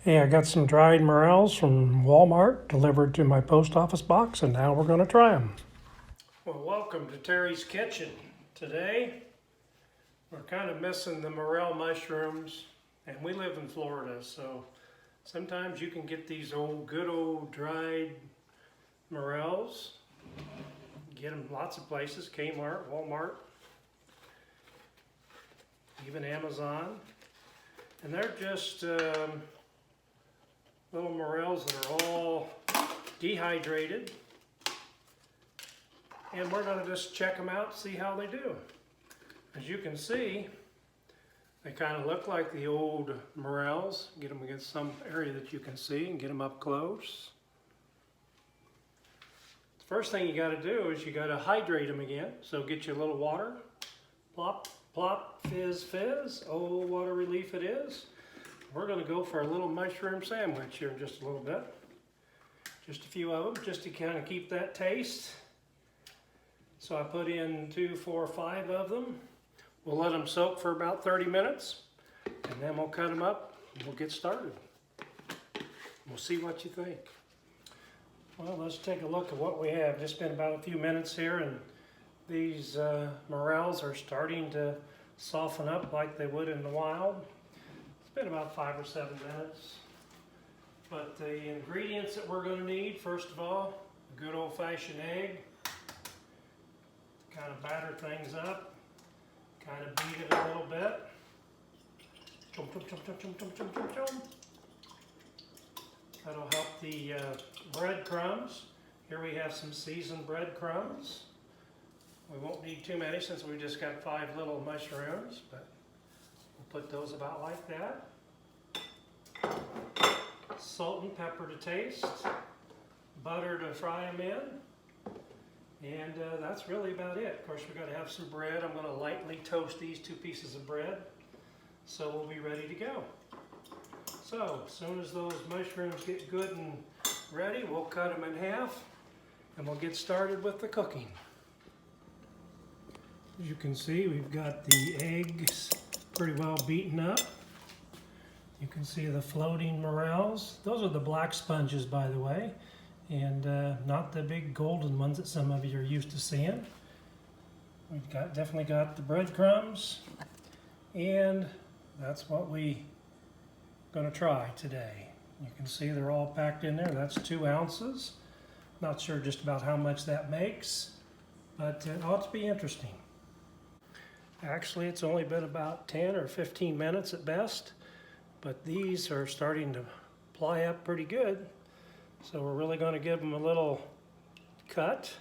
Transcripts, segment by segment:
Hey, I got some dried morels from Walmart delivered to my post office box, and now we're going to try them. Well, welcome to Terry's Kitchen. Today, we're kind of missing the morel mushrooms, and we live in Florida, so sometimes you can get these good old dried morels. Get them lots of places, Kmart, Walmart, even Amazon. And they're just little morels that are all dehydrated, and we're going to just check them out, see how they do. As you can see, they kind of look like the old morels. Get them against some area that you can see and get them up close. The first thing you got to do is you got to hydrate them again. So get you a little water, plop, plop, fizz, fizz. Oh, what a relief it is. We're going to go for a little mushroom sandwich here in just a little bit. Just a few of them, just to kind of keep that taste. So I put in 2, 4, 5 of them. We'll let them soak for about 30 minutes, and then we'll cut them up and we'll get started. We'll see what you think. Well, let's take a look at what we have. Just been about a few minutes here, and these morels are starting to soften up like they would in the wild. It's been about 5 or 7 minutes. But the ingredients that we're going to need, first of all, a good old-fashioned egg. Kind of batter things up. Kind of beat it a little bit. Chum, chum, chum, chum, chum, chum, chum, chum, chum. That'll help the breadcrumbs. Here we have some seasoned breadcrumbs. We won't need too many since we just got 5 little mushrooms, but we'll put those about like that. Salt and pepper to taste. Butter to fry them in. And that's really about it. Of course, we're going to have some bread. I'm going to lightly toast these 2 pieces of bread. So we'll be ready to go. So as soon as those mushrooms get good and ready, we'll cut them in half and we'll get started with the cooking. As you can see, we've got the eggs pretty well beaten up. You can see the floating morels. Those are the black sponges, by the way, and not the big golden ones that some of you are used to seeing. We've definitely got the breadcrumbs, and that's what we're going to try today. You can see they're all packed in there. That's 2 ounces. Not sure just about how much that makes, but it ought to be interesting. Actually, it's only been about 10 or 15 minutes at best, but these are starting to ply up pretty good. So we're really going to give them a little cut.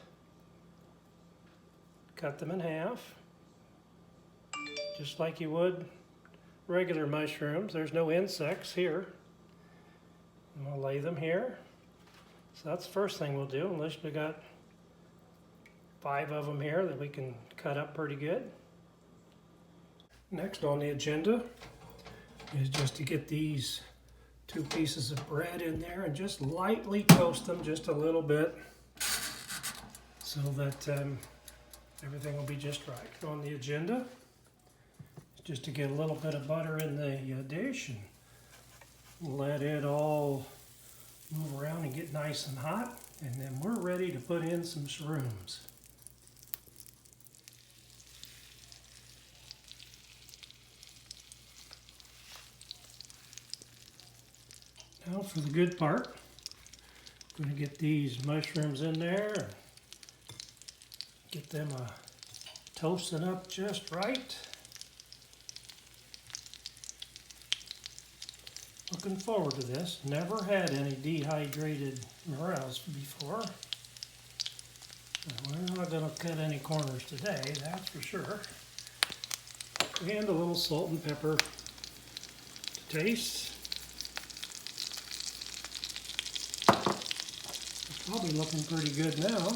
Cut them in half, just like you would regular mushrooms. There's no insects here. And we'll lay them here. So that's the first thing we'll do, unless we got 5 of them here that we can cut up pretty good. Next on the agenda is just to get these 2 pieces of bread in there and just lightly toast them just a little bit so that everything will be just right. On the agenda is just to get a little bit of butter in the dish and let it all move around and get nice and hot, and then we're ready to put in some shrooms. Now for the good part, I'm going to get these mushrooms in there, get them toasting up just right. Looking forward to this. Never had any dehydrated morels before. We're not going to cut any corners today, that's for sure. And a little salt and pepper to taste. Probably looking pretty good now.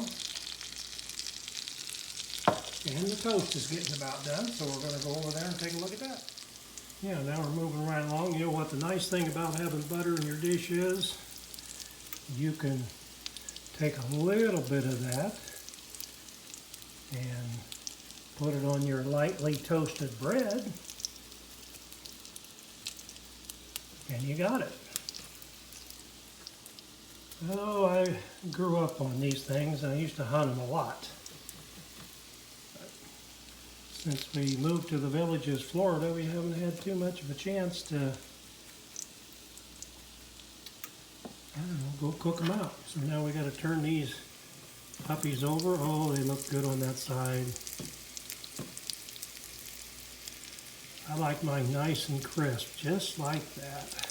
And the toast is getting about done, so we're going to go over there and take a look at that. Yeah, now we're moving right along. You know what the nice thing about having butter in your dish is? You can take a little bit of that and put it on your lightly toasted bread, and you got it. Oh, I grew up on these things and I used to hunt them a lot. Since we moved to the villages, Florida, we haven't had too much of a chance to, I don't know, go cook them out. So now we got to turn these puppies over. Oh, they look good on that side. I like mine nice and crisp, just like that.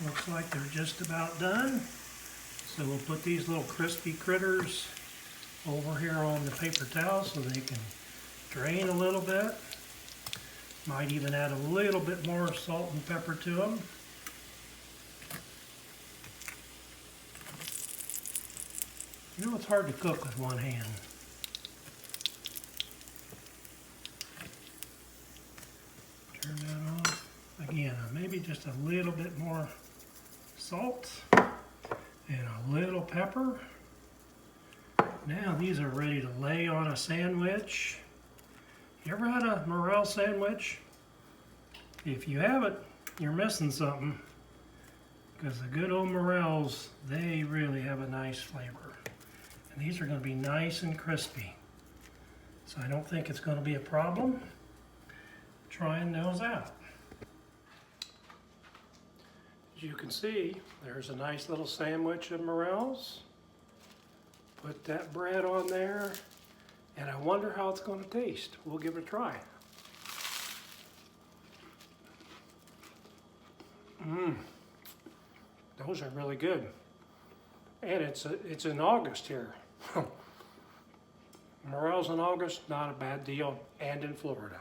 Looks like they're just about done. So we'll put these little crispy critters over here on the paper towel so they can drain a little bit. Might even add a little bit more salt and pepper to them. You know, it's hard to cook with one hand. Turn that off. Again, maybe just a little bit more salt and a little pepper. Now these are ready to lay on a sandwich. You ever had a Morel sandwich? If you haven't, you're missing something. Because the good old Morels, they really have a nice flavor. And these are going to be nice and crispy. So I don't think it's going to be a problem trying those out. As you can see, there's a nice little sandwich of Morels. Put that bread on there, and I wonder how it's going to taste. We'll give it a try. Those are really good. And it's in August here. Morels in August, not a bad deal, and in Florida.